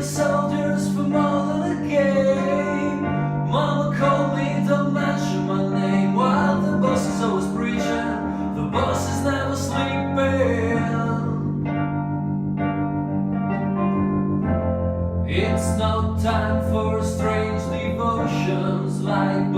soldiers from all of the game. Mama called me, don't mention my name, while the boss is always preaching, the boss is never sleeping. It's no time for strange devotions like